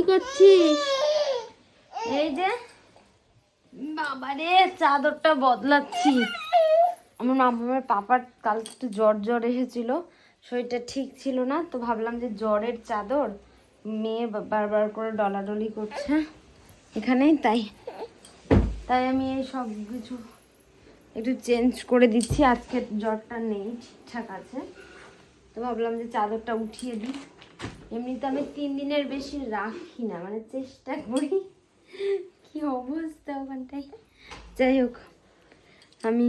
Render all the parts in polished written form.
কি করছিস? এই যে বাবারে চাদরটা বদলাচ্ছি। আমার পাপার কাল একটু জ্বর এসেছিল, শরীরটা ঠিক ছিল না, তো ভাবলাম যে জ্বরের চাদর মেয়ে বারবার করে ডলাডলি করছে এখানেই, তাই তাই আমি এই সব কিছু একটু চেঞ্জ করে দিচ্ছি। আজকে জ্বরটা নেই, ঠিকঠাক আছে, তো ভাবলাম যে চাদরটা উঠিয়ে দিই। এমনিতে আমি 3 দিনের বেশি রাখি না, মানে চেষ্টা করি। কি অবস্থা ওখানটায়, যাই হোক আমি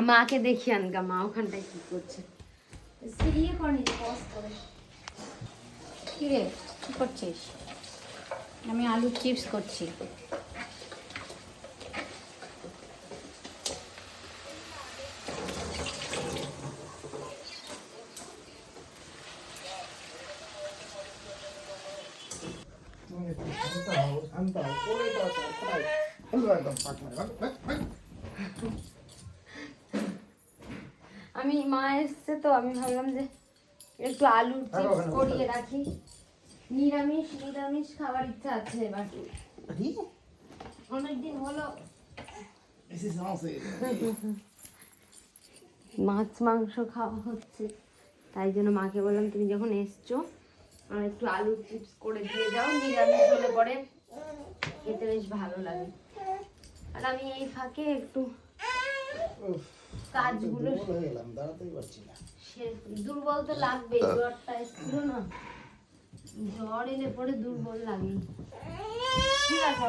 মাকে দেখি আনগা, মা ওখানটায় কি করছে। কি রে, কি করছিস? আমি আলুর চিপস করছি। আমি মা এসছে তো আমি ভাবলাম যে একটু আলুর চিপস করিয়ে রাখি। নিরামিষ নিরামিষ খাবার ইচ্ছা আছে এবার, অনেকদিন হলো মাছ মাংস খাওয়া হচ্ছে, তাই জন্য মাকে বললাম তুমি যখন এসছো আর একটু আলুর চিপস করে দিয়ে যাও, নিরামিষ হলে পরে খেতে বেশ ভালো লাগে। আর আমি এই ফাঁকে একটু কাজগুলো দুর্বল তো লাগবে, জ্বরটা এসেছিল না, জ্বর এলে পরে দুর্বল লাগে। ঠিক আছে